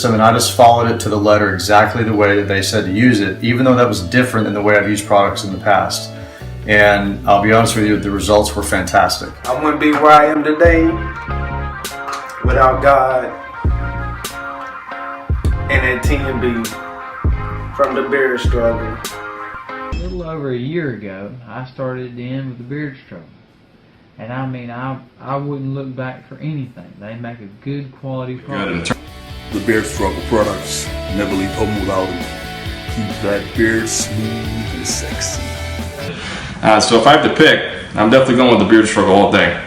system, and I just followed it to the letter exactly the way that they said to use it, even though that was different than the way I've used products in the past. And I'll be honest with you, the results were fantastic. I wouldn't be where I am today without God and that TMB from the beard struggle. A little over a year ago, I started in with the beard struggle. And I mean, I wouldn't look back for anything. They make a good quality product. The beard struggle products, never leave home without them. Keep that beard smooth and sexy. So if I have to pick, I'm definitely going with the beard struggle all day.